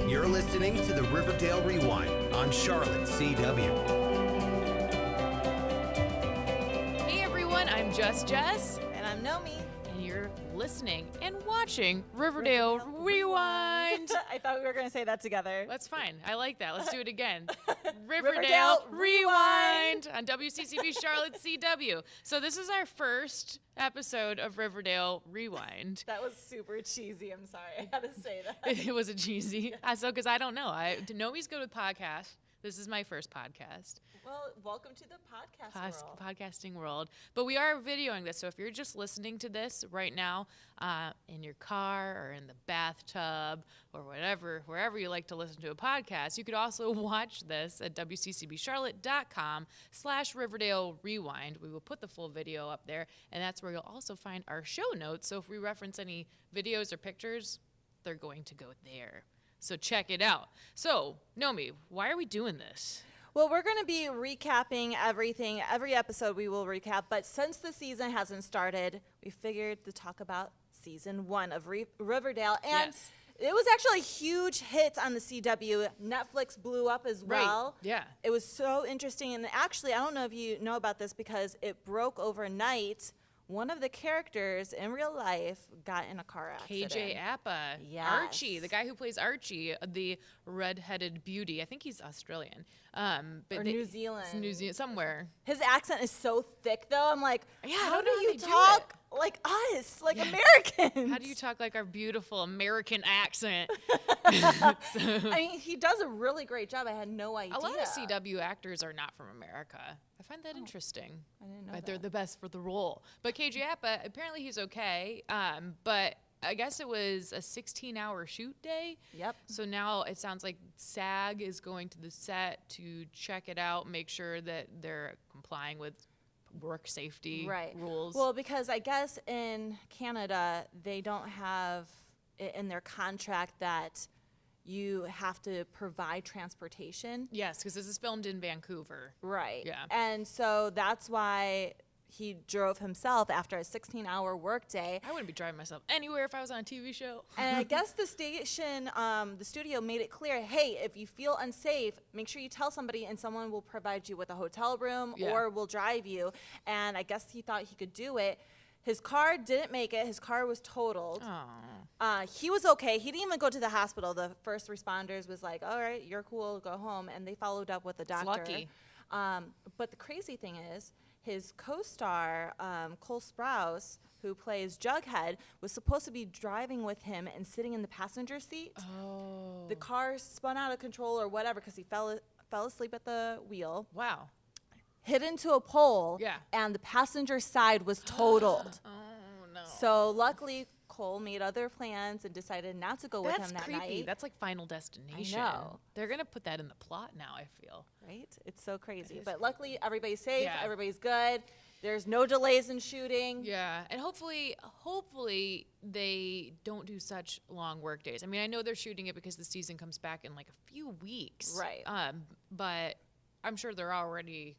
You're listening to the Riverdale Rewind on Charlotte CW. Hey everyone, I'm Just Jess. And I'm Nomi. And you're listening and watching Riverdale Rewind. I thought we were going to say that together. That's fine. I like that. Let's do it again. Riverdale Rewind on WCCB Charlotte CW. So this is our first episode of Riverdale Rewind. That was super cheesy. I'm sorry. I had to say that. It was a cheesy. So because I don't know. Nomi's good with podcasts. This is my first podcast. Well, welcome to the world. Podcasting world. But we are videoing this, so if you're just listening to this right now in your car or in the bathtub or wherever you like to listen to a podcast, you could also watch this at wccbcharlotte.com/Riverdale Rewind. We will put the full video up there, and that's where you'll also find our show notes. So if we reference any videos or pictures, they're going to go there. So check it out. So, Nomi, why are we doing this? Well, we're going to be recapping everything. Every episode we will recap. But since the season hasn't started, we figured to talk about season 1 of Riverdale. And yes. It was actually a huge hit on the CW. Netflix blew up as well. Right. Yeah. It was so interesting. And actually, I don't know if you know about this because it broke overnight. One of the characters in real life got in a car accident. KJ Apa. Yes. Archie, the guy who plays Archie, the red-headed beauty. I think he's Australian. Or New Zealand. New Zealand, somewhere. His accent is so thick, though. I'm like, Yeah, I how don't do know how you they do talk like us, like Americans? How do you talk like our beautiful American accent? I mean, he does a really great job. I had no idea. A lot of CW actors are not from America. I find that interesting. I didn't know But that. they're the best for the role. But KJ Apa, apparently he's okay. But I guess it was a 16-hour shoot day. Yep. So now it sounds like SAG is going to the set to check it out, make sure that they're complying with work safety rules. Well, because I guess in Canada, they don't have it in their contract that you have to provide transportation. Yes, because this is filmed in Vancouver. Right. Yeah. And so that's why he drove himself after a 16-hour workday. I wouldn't be driving myself anywhere if I was on a TV show. And I guess the station, the studio made it clear, hey, if you feel unsafe, make sure you tell somebody and someone will provide you with a hotel room or will drive you. And I guess he thought he could do it. His car didn't make it. His car was totaled. He was okay. He didn't even go to the hospital. The first responders was like, all right, you're cool, go home. And they followed up with the doctor. It's lucky. But the crazy thing is, his co-star, Cole Sprouse, who plays Jughead, was supposed to be driving with him and sitting in the passenger seat. Oh. The car spun out of control or whatever because he fell asleep at the wheel. Wow. Hit into a pole. Yeah. And the passenger side was totaled. Oh, no. So luckily, Cole made other plans and decided not to go with him that That's creepy. night. That's like Final Destination. I know. They're going to put that in the plot now, I feel. Right? It's so crazy. is. But luckily, everybody's safe. Yeah. Everybody's good. There's no delays in shooting. Yeah, and hopefully they don't do such long work days. I mean, I know they're shooting it because the season comes back in like a few weeks. Right. But I'm sure they're already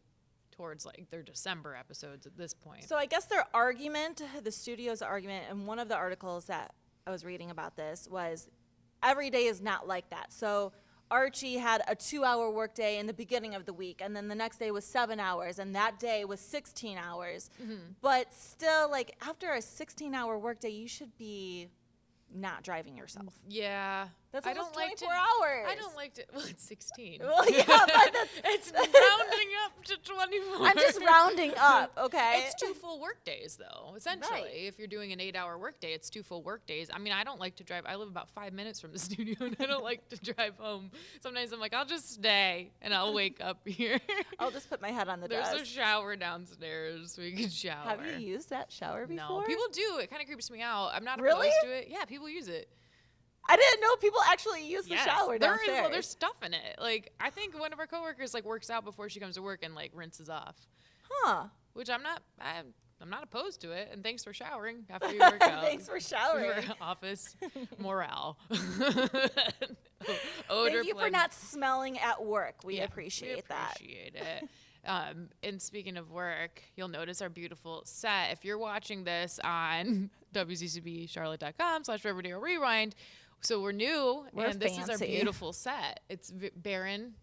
towards like their December episodes at this point. So I guess their argument, the studio's argument, and one of the articles that I was reading about this was every day is not like that. So Archie had a 2-hour workday in the beginning of the week, and then the next day was 7 hours, and that day was 16 hours. But still, like, after a 16-hour workday, you should be not driving yourself. Yeah. That's I almost don't like 24 hours. I don't like to. Well, it's 16. Well, yeah, but It's rounding up to 24. I'm just rounding up, okay? It's 2 full work days, though, essentially. Right. If you're doing an 8-hour workday, it's 2 full work days. I mean, I don't like to drive. I live about 5 minutes from the studio, and I don't like to drive home. Sometimes I'm like, I'll just stay, and I'll wake up here. I'll just put my head on the There's desk. a shower downstairs, so we can shower. Have you used that shower before? No, people do. It kind of creeps me out. I'm not Really? opposed to it. Yeah, people use it. I didn't know people actually use the Yes, shower there downstairs. is. Well, there's stuff in it. Like, I think one of our coworkers like works out before she comes to work and like rinses off. Huh. Which I'm not opposed to it. And thanks for showering after your workout. Thanks for showering. For office morale. Thank you for not smelling at work. We appreciate that. We appreciate it. And speaking of work, you'll notice our beautiful set. If you're watching this on WCCBCharlotte.com/Riverdale Rewind, So we're new, We're and this is our fancy. beautiful set. It's barren.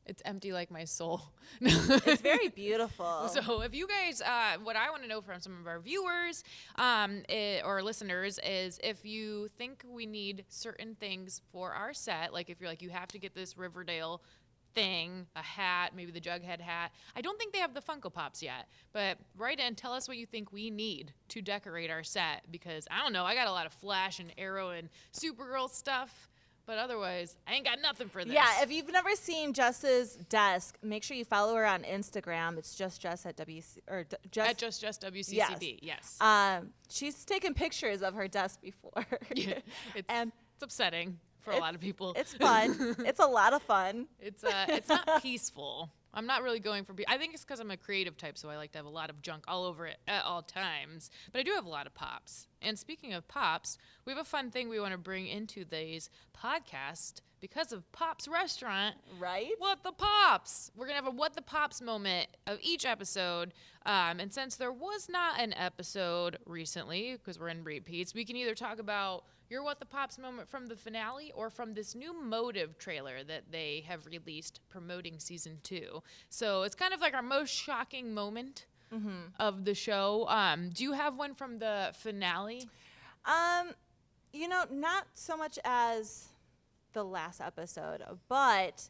It's empty like my soul. It's very beautiful. So if you guys, what I want to know from some of our viewers or listeners is if you think we need certain things for our set, like if you're like, you have to get this Riverdale thing, a hat, maybe the Jughead hat. I don't think they have the Funko Pops yet, but write in, tell us what you think we need to decorate our set, because I don't know, I got a lot of Flash and Arrow and Supergirl stuff, but otherwise, I ain't got nothing for this. Yeah, if you've never seen Jess's desk, make sure you follow her on Instagram. It's just Jess at WC or At just WCCB, yes. She's taken pictures of her desk before. Yeah, and it's upsetting for a lot of people. It's fun. It's a lot of fun. It's not peaceful. I'm not really going for. I think it's because I'm a creative type, so I like to have a lot of junk all over it at all times. But I do have a lot of pops. And speaking of pops, we have a fun thing we want to bring into today's podcast because of Pops Restaurant. Right? What the Pops? We're gonna have a What the Pops moment of each episode. And since there was not an episode recently, because we're in repeats, we can either talk about your What the Pops moment from the finale or from this new Motive trailer that they have released promoting season 2. So it's kind of like our most shocking moment of the show. Do you have one from the finale? Not so much as the last episode, but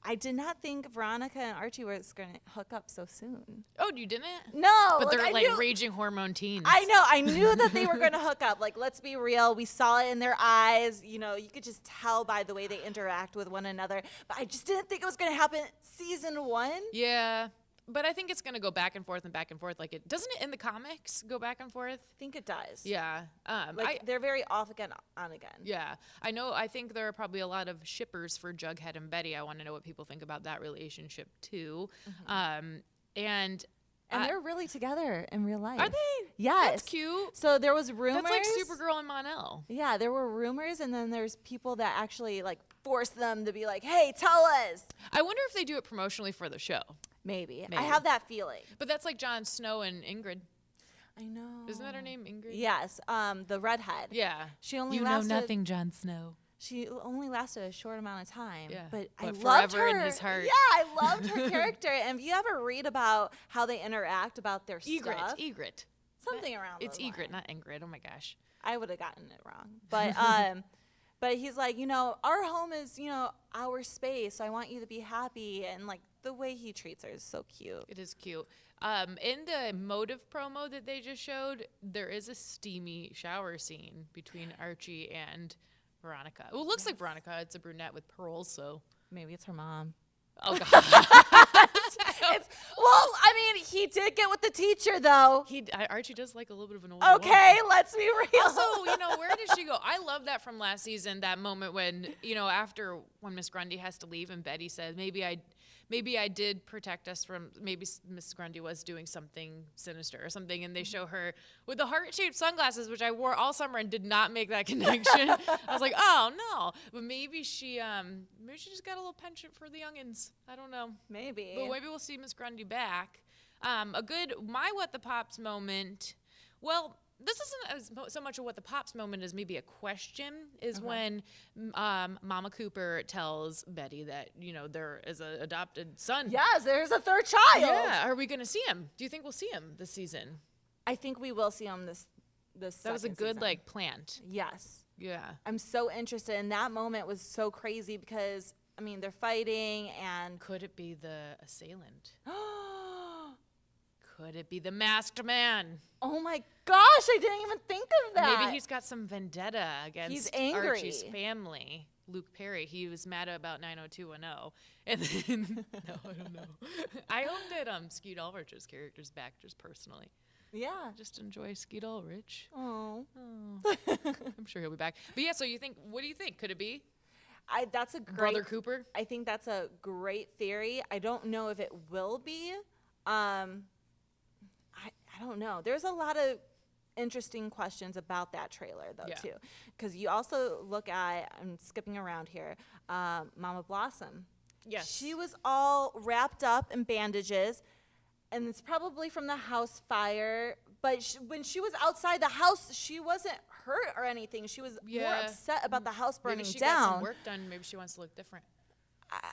I did not think Veronica and Archie was going to hook up so soon. Oh, you didn't? No. But they're I like knew, raging hormone teens. I know. I knew that they were going to hook up. Like, let's be real. We saw it in their eyes. You could just tell by the way they interact with one another. But I just didn't think it was going to happen season 1. Yeah. But I think it's going to go back and forth and back and forth. Like doesn't it in the comics go back and forth? I think it does. Yeah. They're very off again, on again. Yeah. I think there are probably a lot of shippers for Jughead and Betty. I want to know what people think about that relationship too. And they're really together in real life. Are they? Yes. That's cute. So there was rumors. That's like Supergirl and Mon-El. Yeah, there were rumors, and then there's people that actually force them to be like, "Hey, tell us." I wonder if they do it promotionally for the show. Maybe. I have that feeling. But that's like Jon Snow and Ingrid. I know. Isn't that her name, Ingrid? Yes. The redhead. Yeah. She only know nothing, Jon Snow. She only lasted a short amount of time. Yeah. But I loved forever her. in his heart. Yeah, I loved her character. And if you ever read about how they interact, about their stuff. Egret. Something around It's those Egret, lines. not Ingrid. Oh my gosh. I would have gotten it wrong. But but he's like, our home is, our space. So I want you to be happy. And the way he treats her is so cute. It is cute. In the Motive promo that they just showed, there is a steamy shower scene between Archie and Veronica. Well, it looks like Veronica. It's a brunette with pearls, so. Maybe it's her mom. Oh, God. He did get with the teacher, though. Archie does like a little bit of an older Okay, woman. let's be real. Also, where did she go? I love that from last season, that moment when, after when Miss Grundy has to leave and Betty says, maybe I did protect us from, maybe Miss Grundy was doing something sinister or something, and they show her with the heart-shaped sunglasses, which I wore all summer and did not make that connection. I was like, oh, no. But maybe she just got a little penchant for the youngins. I don't know. Maybe. But maybe we'll see Miss Grundy back. My What the Pops moment, well, this isn't so much a What the Pops moment as maybe a question, is when Mama Cooper tells Betty that, there is an adopted son. Yes, there's a third child. Yeah, are we going to see him? Do you think we'll see him this season? I think we will see him this That was a good, season. Plant. Yes. Yeah. I'm so interested. And that moment was so crazy because, they're fighting and... Could it be the assailant? Could it be the masked man? Oh my gosh, I didn't even think of that. Maybe he's got some vendetta against Archie's family. Luke Perry, he was mad about 90210. And then, no, I don't know. I hope that Skeet Ulrich's character's back, just personally. Yeah. Just enjoy Skeet Ulrich. Oh. I'm sure he'll be back. But yeah, so what do you think? Could it be? That's a great... Brother Cooper? I think that's a great theory. I don't know if it will be. I don't know. There's a lot of interesting questions about that trailer, though, too. Because you also look at, I'm skipping around here, Mama Blossom. Yes. She was all wrapped up in bandages, and it's probably from the house fire. But when she was outside the house, she wasn't hurt or anything. She was more Yeah. upset about the house burning Maybe she down. got some work done. Maybe she wants to look different.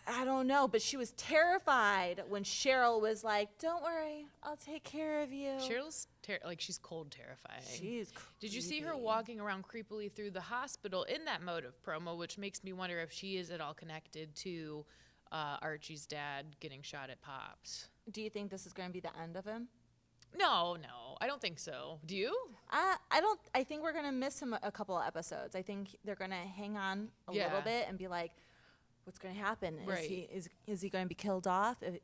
I don't know, but she was terrified when Cheryl was like, "Don't worry, I'll take care of you." Cheryl's she's cold terrifying. She's Did you see her creepy. walking around creepily through the hospital in that motive promo, which makes me wonder if she is at all connected to Archie's dad getting shot at Pops. Do you think this is going to be the end of him? No, I don't think so. Do you? I don't. I think we're gonna miss him a couple of episodes. I think they're gonna hang on a Yeah. little bit and be like, "What's gonna happen? Right. Is he going to be killed off?" If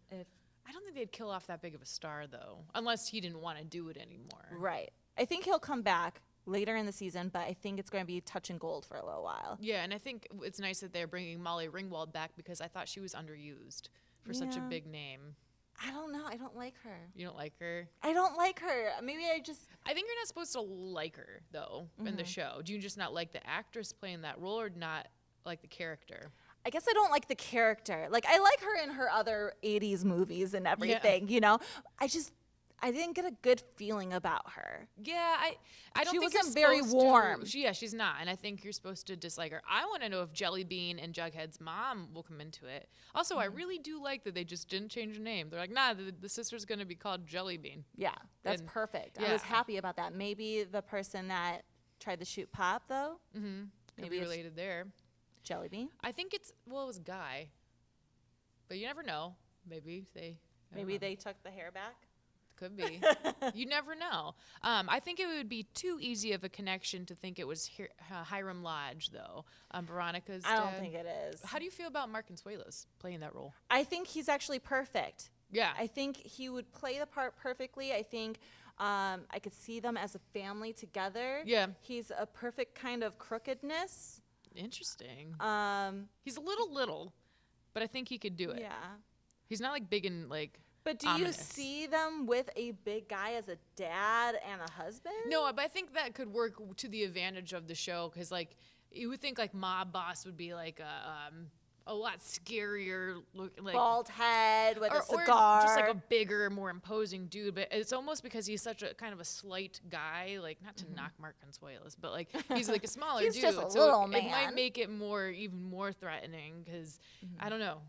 I don't think they'd kill off that big of a star, though, unless he didn't want to do it anymore. right, I think he'll come back later in the season, but I think it's going to be touch and gold for a little while. Yeah, and I think it's nice that they're bringing Molly Ringwald back because I thought she was underused for such a Yeah. big name. I don't know. I don't like her. You don't like her? I don't like her. Maybe I just. I think you're not supposed to like her, though, in the show. Do you just not like the actress playing that role or not like the character? I guess I don't like the character. Like, I like her in her other 80s movies and everything, you know? I didn't get a good feeling about her. Yeah, I don't She think wasn't you're very supposed warm. She's not, and I think you're supposed to dislike her. I want to know if Jelly Bean and Jughead's mom will come into it. Also, I really do like that they just didn't change her name. They're like, nah, the sister's going to be called Jelly Bean. Yeah, that's And- perfect. I yeah. was happy about that. Maybe the person that tried to shoot Pop, though, Could maybe be it's related there. Jelly Bean. I think it was a guy, but you never know. Maybe I don't Maybe know. they took the hair back. Could be. You never know. I think it would be too easy of a connection to think it was Hiram Lodge, though. Veronica's I don't dad. think it is. How do you feel about Mark Consuelos playing that role? I think he's actually perfect. Yeah. I think he would play the part perfectly. I think I could see them as a family together. Yeah. He's a perfect kind of crookedness. Interesting. He's He's a little, but I think he could do it. yeah. He's not like big and like. But do you ominous. see them with a big guy as a dad and a husband? No, but I think that could work to the advantage of the show because, like, you would think like Mob Boss would be like a lot scarier look, like Bald head with a or cigar. just like a bigger, more imposing dude. But it's almost because he's such a kind of a slight guy, like not to knock Mark Consuelos, but like he's like a smaller He's dude. just a so little it might man. make it even more threatening because I don't know.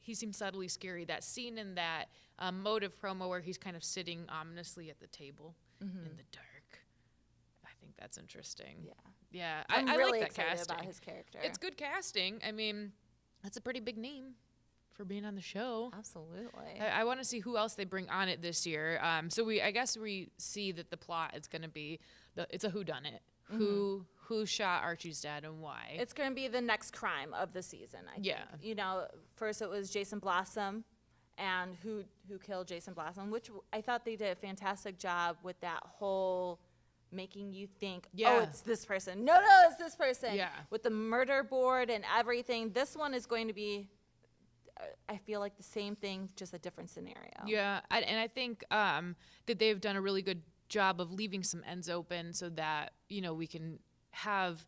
He seems subtly scary. That scene in that motive promo where he's kind of sitting ominously at the table in the dark. I think that's interesting. Yeah, I'm I really like that excited casting. about his character. It's good casting. I mean, that's a pretty big name for being on the show. Absolutely. I want to see who else they bring on it this year. So I guess we see that the plot is going to be it's a whodunit. Who shot Archie's dad and why? It's going to be the next crime of the season, I think. Yeah. You know, first it was Jason Blossom and who killed Jason Blossom, which I thought they did a fantastic job with that whole making you think, Yeah. oh, it's this person. No, it's this person. Yeah. With the murder board and everything. This one is going to be, I feel like the same thing, just a different scenario. Yeah, and I think that they've done a really good job of leaving some ends open so that we can have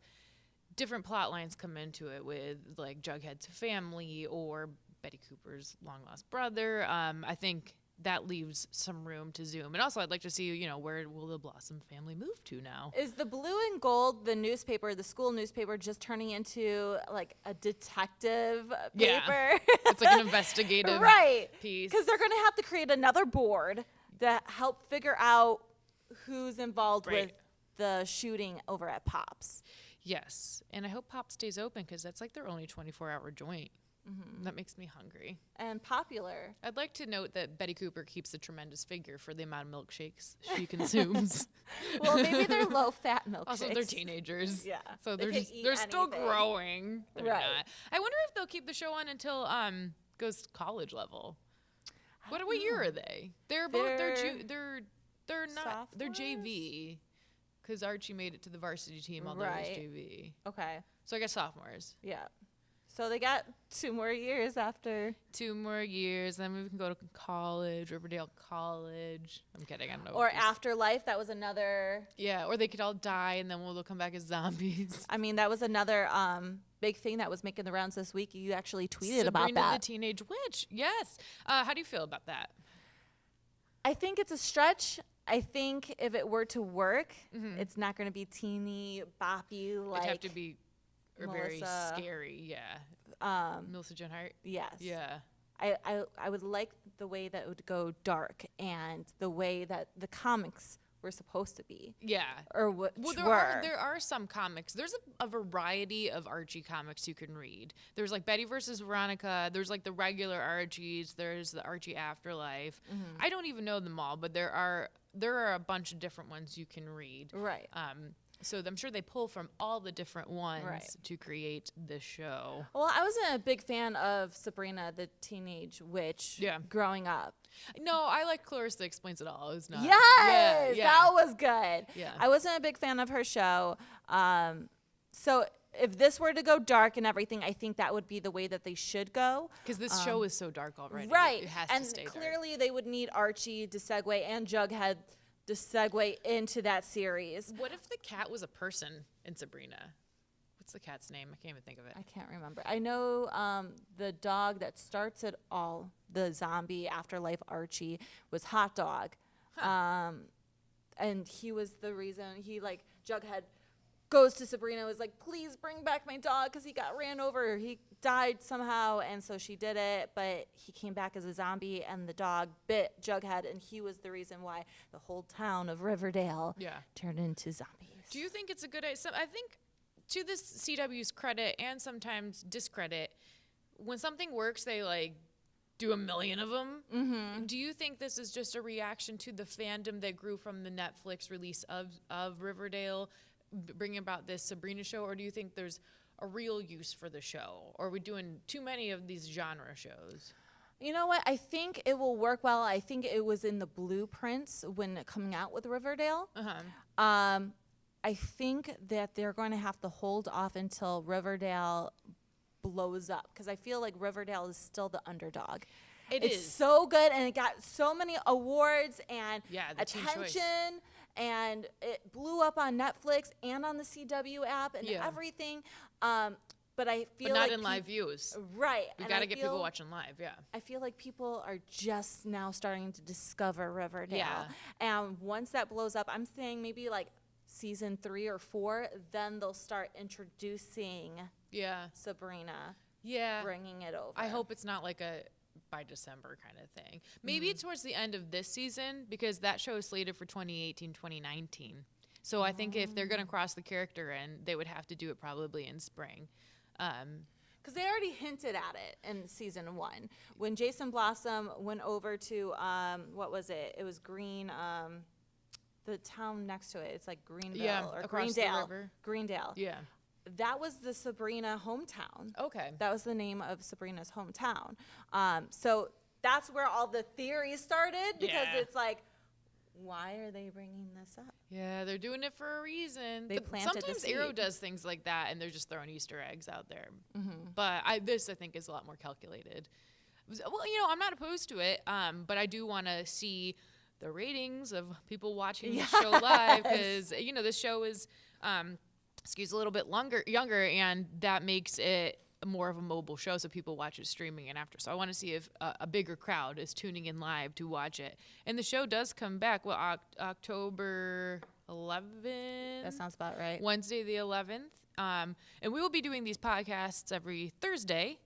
different plot lines come into it with like Jughead's family or Betty Cooper's long lost brother. I think that leaves some room to zoom. And also I'd like to see, where will the Blossom family move to now? Is the Blue and Gold, the newspaper, the school newspaper, just turning into like a detective Yeah. paper? It's like an investigative right. piece. Because they're going to have to create another board to help figure out who's involved Right. with the shooting over at Pops. Yes, and I hope Pop stays open because that's like their only 24-hour joint. That makes me hungry. And Popular. I'd like to note that Betty Cooper keeps a tremendous figure for the amount of milkshakes she consumes. Well, maybe they're low-fat milkshakes. Also, they're teenagers. Yeah, So they they're can just eat they're still anything. growing. They're Right. not. I wonder if they'll keep the show on until goes college level. What year are they? They're both they're not they're Sophomores? JV because Archie made it to the varsity team although Right. he was JV. Okay. So I guess sophomores. Yeah. So they got 2 more years after. 2 more years, then we can go to college, Riverdale College. I'm kidding, I don't know. Or if there's- Afterlife. That was another. Yeah, or they could all die and then they'll come back as zombies. I mean, that was another big thing that was making the rounds this week. You actually tweeted about Sabrina that. the Teenage Witch. Yes. How do you feel about that? I think it's a stretch. I think if it were to work, it's not going to be teeny boppy like. It'd have to be very Melissa. scary. Yeah. Melissa Joan Hart. Yes. Yeah. I would like the way that it would go dark and the way that the comics were supposed to be. Yeah. Or what Well, were. there are some comics. There's a variety of Archie comics you can read. There's like Betty versus Veronica. There's like the regular Archies. There's the Archie Afterlife. I don't even know them all, but there are a bunch of different ones you can read. Right. So I'm sure they pull from all the different ones Right. to create this show. Well, I wasn't a big fan of Sabrina the Teenage Witch growing up. No, I like Clarissa Explains It All. It's not. Yes, yeah. that was good. Yeah. I wasn't a big fan of her show. So if this were to go dark and everything, I think that would be the way that they should go. Because this show is so dark already. Right. It has and to stay dark. clearly they would need Archie to segue and Jughead to segue into that series. What if the cat was a person in Sabrina? What's the cat's name? I can't even think of it. I can't remember. I know the dog that starts it all, the zombie afterlife Archie, was Hot Dog. And he was the reason Jughead goes to Sabrina and was like, please bring back my dog because he got ran over. He died somehow. And so she did it. But he came back as a zombie and the dog bit Jughead. And he was the reason why the whole town of Riverdale turned into zombies. Do you think it's a good idea? I think to this CW's credit and sometimes discredit, when something works, they do a million of them. Mm-hmm. Do you think this is just a reaction to the fandom that grew from the Netflix release of Riverdale, bringing about this Sabrina show, or do you think there's a real use for the show, or are we doing too many of these genre shows? You know what? I think it will work well. I think it was in the blueprints when coming out with Riverdale. I think that they're going to have to hold off until Riverdale blows up because I feel like Riverdale is still the underdog. It's so good and it got so many awards and attention and it blew up on Netflix and on the CW app and everything. But I feel not in live views. Right. We got to get people watching live, I feel like people are just now starting to discover Riverdale. Yeah. And once that blows up, I'm saying maybe season 3 or 4, then they'll start introducing Sabrina. Yeah. Bringing it over. I hope it's not like a by December kind of thing. Maybe towards the end of this season because that show is slated for 2018, 2019. So I think if they're going to cross the character in, they would have to do it probably in spring. Because they already hinted at it in season 1. When Jason Blossom went over to, what was it? It was Green, the town next to it. It's like Greenville or across Greendale. the river. Greendale. Yeah. That was the Sabrina hometown. Okay. That was the name of Sabrina's hometown. So that's where all the theories started because it's like, why are they bringing this up? Yeah, they're doing it for a reason. They planted the sometimes seed. Arrow does things like that, and they're just throwing Easter eggs out there. But this, I think, is a lot more calculated. Well, I'm not opposed to it, but I do want to see the ratings of people watching the show live because, this show is skews a little bit younger, and that makes it more of a mobile show, so people watch it streaming and after. So I want to see if a bigger crowd is tuning in live to watch it. And the show does come back, October 11th? That sounds about right. Wednesday the 11th. And we will be doing these podcasts every Thursday.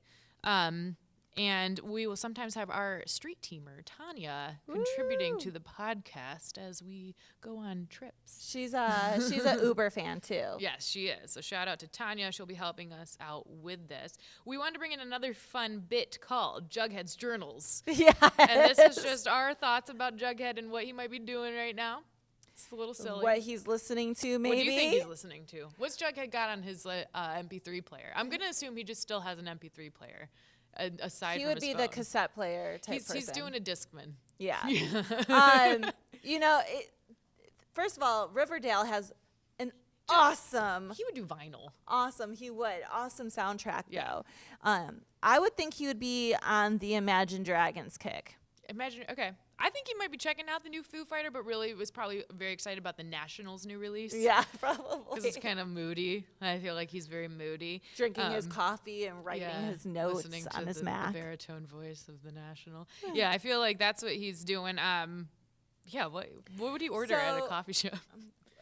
And we will sometimes have our street teamer, Tanya, contributing to the podcast as we go on trips. She's a Uber fan too. Yes, she is. So shout out to Tanya. She'll be helping us out with this. We wanted to bring in another fun bit called Jughead's Journals. Yeah. And this is just our thoughts about Jughead and what he might be doing right now. It's a little silly. What he's listening to, maybe. What do you think he's listening to? What's Jughead got on his MP3 player? I'm going to assume he just still has an MP3 player. Aside he from would his be phone. the cassette player type person. He's doing a Discman. Yeah. First of all, Riverdale has an awesome. He would do vinyl. Awesome, he would. Awesome soundtrack, though. I would think he would be on the Imagine Dragons kick. Okay. I think he might be checking out the new Foo Fighter, but really was probably very excited about the Nationals' new release. Yeah, probably. Because it's kind of moody. I feel like he's very moody. Drinking his coffee and writing his notes on his Mac. The baritone voice of the National. Yeah, I feel like that's what he's doing. Yeah, what would he order at a So, coffee shop?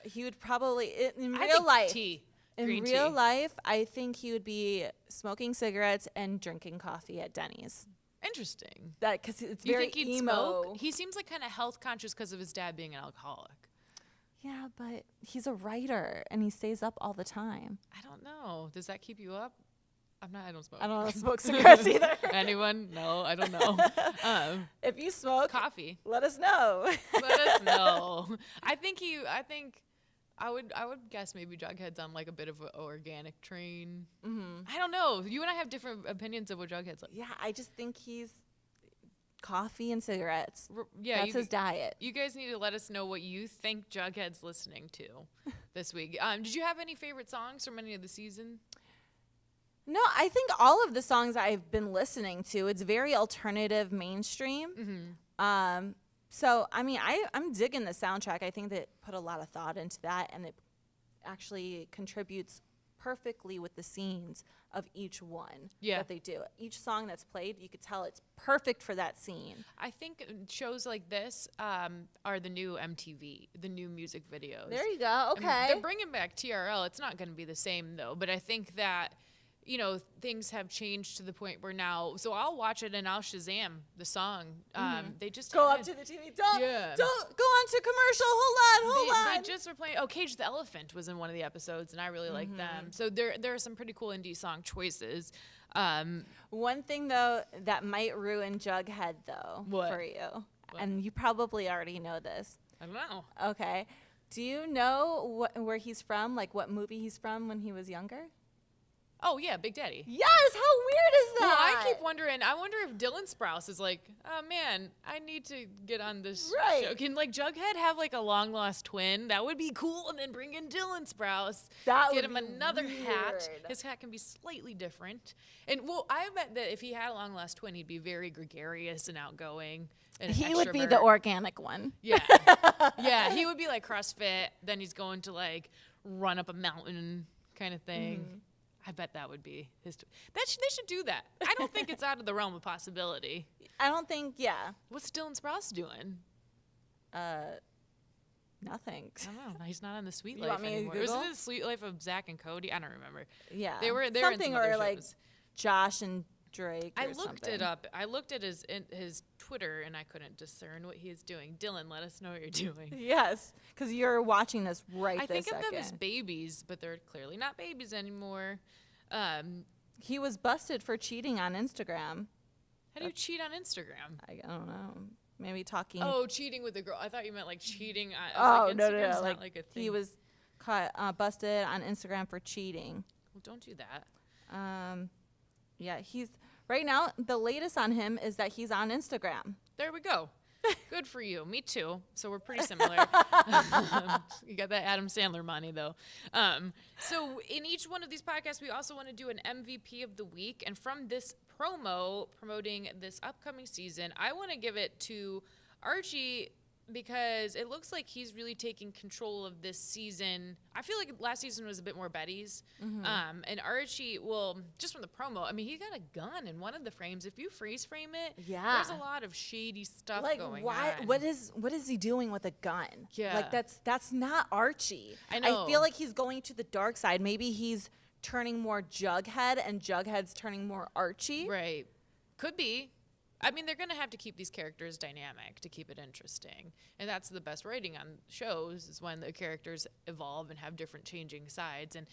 He would probably in I real think life. tea. In Green real tea. life, I think he would be smoking cigarettes and drinking coffee at Denny's. Interesting. That because it's Do you very think he'd emo. smoke? He seems like kind of health conscious because of his dad being an alcoholic. Yeah, but he's a writer and he stays up all the time. I don't know. Does that keep you up? I don't smoke. I don't smoke cigarettes either. Anyone? No, I don't know. If you smoke, Coffee. let us know. Let us know. I would guess maybe Jughead's on like a bit of an organic train. I don't know. You and I have different opinions of what Jughead's like. Yeah, I just think he's coffee and cigarettes. Yeah, That's his diet. You guys need to let us know what you think Jughead's listening to this week. Did you have any favorite songs from any of the season? No, I think all of the songs I've been listening to, it's very alternative mainstream. So, I mean, I'm digging the soundtrack. I think that put a lot of thought into that, and it actually contributes perfectly with the scenes of each one that they do. Each song that's played, you could tell it's perfect for that scene. I think shows like this are the new MTV, the new music videos. There you go. Okay. They're bringing back TRL. It's not going to be the same, though, but I think that things have changed to the point where now, so I'll watch it and I'll Shazam the song. They just Go up to the TV. Don't go on to commercial. Hold on. They just were playing. Oh, Cage the Elephant was in one of the episodes, and I really like them. So there are some pretty cool indie song choices. One thing though that might ruin Jughead though for you, and you probably already know this. I don't know. Okay. Do you know where he's from? Like what movie he's from when he was younger? Oh, yeah, Big Daddy. Yes, how weird is that? Well, I keep wondering, I wonder if Dylan Sprouse is like, oh, man, I need to get on this show. Can, like, Jughead have, like, a long-lost twin? That would be cool. And then bring in Dylan Sprouse. Get him another hat. His hat can be slightly different. And, well, I bet that if he had a long-lost twin, he'd be very gregarious and outgoing. And he would be the organic one. Yeah. Yeah, he would be, like, CrossFit. Then he's going to, like, run up a mountain kind of thing. I bet that would be his. They should do that. I don't think it's out of the realm of possibility. I don't think. Yeah. What's Dylan Sprouse doing? Nothing. I don't know. He's not on the Sweet You Life want me to anymore. Google? Was it the Sweet Life of Zach and Cody? I don't remember. Yeah. They were something in some or other like shows. Josh and Drake. I or looked something. it up. I looked at his Twitter and I couldn't discern what he is doing. Dylan, let us know what you're doing. Yes, because you're watching this I this think second. of them as babies, but they're clearly not babies anymore. He was busted for cheating on Instagram. How do you cheat on Instagram? I don't know. Maybe talking. Oh, cheating with a girl. I thought you meant like cheating. No. Instagram's not like a thing. He was caught busted on Instagram for cheating. Well, don't do that. Yeah, he's right now. The latest on him is that he's on Instagram. There we go. Good for you. Me too. So we're pretty similar. You got that Adam Sandler money, though. So in each one of these podcasts, we also want to do an MVP of the week. And from this promoting this upcoming season, I want to give it to Archie because it looks like he's really taking control of this season. I feel like last season was a bit more Betty's. And Archie, well, just from the promo, I mean, he got a gun in one of the frames. If you freeze frame it, there's a lot of shady stuff going on. What is he doing with a gun? Yeah. Like that's not Archie. I know. I feel like he's going to the dark side. Maybe he's turning more Jughead and Jughead's turning more Archie. Right. Could be. I mean, they're going to have to keep these characters dynamic to keep it interesting. And that's the best writing on shows is when the characters evolve and have different changing sides. And,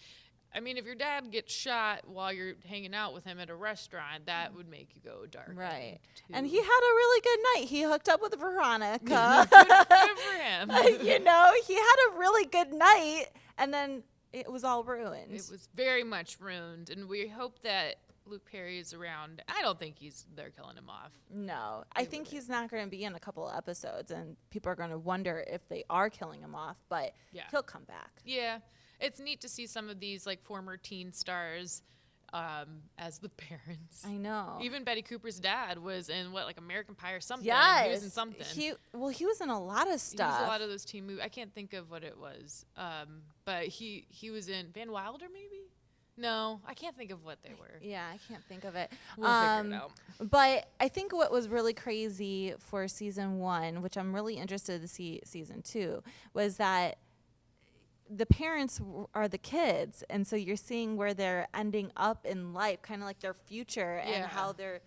I mean, if your dad gets shot while you're hanging out with him at a restaurant, that would make you go dark. Right. And he had a really good night. He hooked up with Veronica. Good for him. You know, he had a really good night, and then it was all ruined. It was very much ruined. And we hope that Luke Perry is around. I don't think they're killing him off. No, I think he's not going to be in a couple of episodes, and people are going to wonder if they are killing him off. But he'll come back. Yeah, it's neat to see some of these like former teen stars as the parents. I know. Even Betty Cooper's dad was in like American Pie or something. Yes, he was in something. He was in a lot of stuff. He was a lot of those teen movies. I can't think of what it was. But he was in Van Wilder maybe. No, I can't think of what they were. Yeah, I can't think of it. We'll figure it out. But I think what was really crazy for season 1, which I'm really interested to see season 2, was that the parents are the kids, and so you're seeing where they're ending up in life, kind of like their future, and how the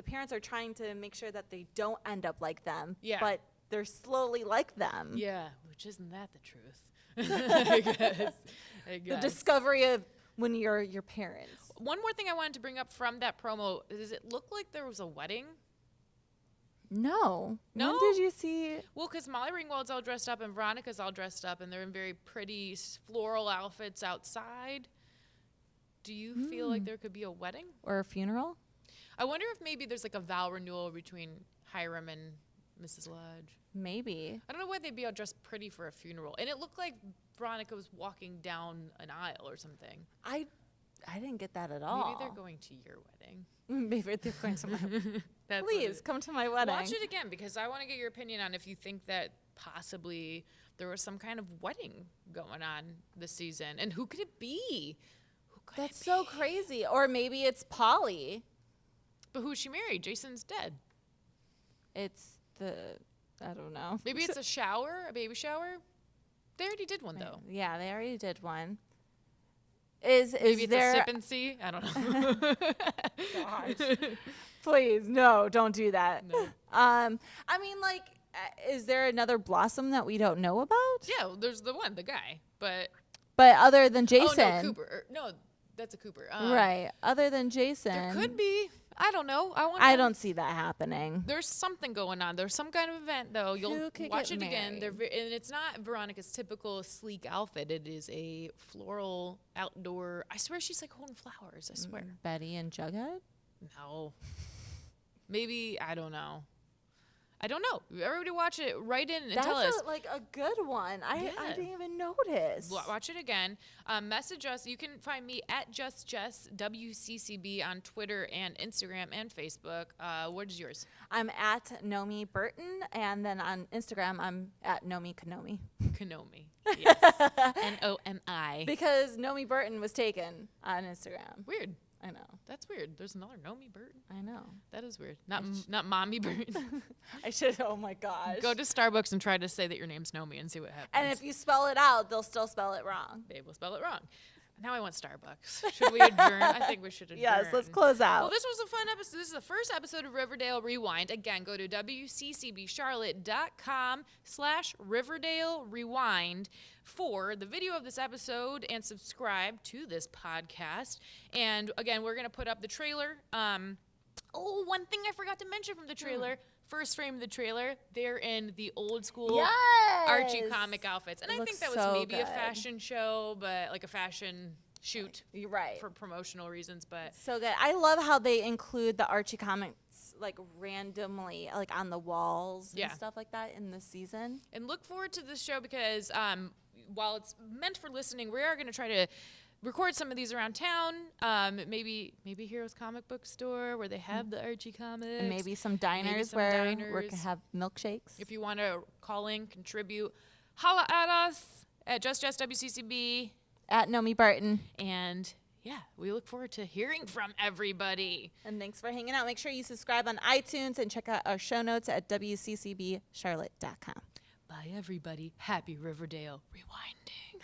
parents are trying to make sure that they don't end up like them, but they're slowly like them. Yeah, which isn't that the truth? I guess. The discovery of when you're your parents. One more thing I wanted to bring up from that promo, does it look like there was a wedding? No. No? When did you see? Well, because Molly Ringwald's all dressed up and Veronica's all dressed up, and they're in very pretty floral outfits outside. Do you feel like there could be a wedding? Or a funeral? I wonder if maybe there's like a vow renewal between Hiram and Mrs. Lodge. Maybe. I don't know why they'd be all dressed pretty for a funeral. And it looked like Veronica was walking down an aisle or something. I didn't get that at all. Maybe they're going to your wedding. Maybe they're going to my That's Please come to my wedding. Watch it again, because I want to get your opinion on if you think that possibly there was some kind of wedding going on this season. And who could it be? Who could That's it so be? crazy. Or maybe it's Polly. But who's she married? Jason's dead. It's I don't know. Maybe it's a baby shower. They already did one, though. Yeah, they already did one. Is Maybe it's there a sip and see? I don't know. Gosh. Please, no, don't do that. No. I mean, like, is there another Blossom that we don't know about? Yeah, well, there's the guy. But other than Jason. Oh, no, Cooper. No, that's a Cooper. Right. Other than Jason. There could be. I don't know. I don't see that happening. There's something going on. There's some kind of event, though. You'll watch it again. married? And it's not Veronica's typical sleek outfit. It is a floral outdoor. I swear she's like holding flowers. I swear. Betty and Jughead? No. Maybe, I don't know. I don't know. Everybody watch it. Write in and tell us. That's like a good one. I didn't even notice. Watch it again. Message us. You can find me at JustJessWCCB on Twitter and Instagram and Facebook. What is yours? I'm at Nomi Burton, and then on Instagram, I'm at Nomi Konomi. Konomi. Yes. Nomi. Because Nomi Burton was taken on Instagram. Weird. I know. That's weird. There's another Nomi Burton. I know. That is weird. Not Mommy Burton. I should. Oh my gosh. Go to Starbucks and try to say that your name's Nomi and see what happens. And if you spell it out, they'll still spell it wrong. They will spell it wrong. Now I want Starbucks. Should we adjourn? I think we should adjourn. Yes, let's close out. Well, this was a fun episode. This is the first episode of Riverdale Rewind. Again, go to WCCBCharlotte.com/Riverdale Rewind for the video of this episode and subscribe to this podcast. And again, we're going to put up the trailer. One thing I forgot to mention from the trailer. First frame of the trailer, they're in the old school Archie comic outfits. And I think that was so maybe a good. fashion show, but like a fashion shoot. You're right. For promotional reasons, but So good. I love how they include the Archie comics like randomly, like on the walls and stuff like that in this season. And look forward to this show because while it's meant for listening, we are going to try to record some of these around town. Maybe Heroes Comic Book Store where they have the Archie comics. And maybe some diners where we can have milkshakes. If you want to call in, contribute, holla at us at JustWCCB. At Nomi Barton. And yeah, we look forward to hearing from everybody. And thanks for hanging out. Make sure you subscribe on iTunes and check out our show notes at WCCBCharlotte.com. Bye, everybody. Happy Riverdale Rewinding.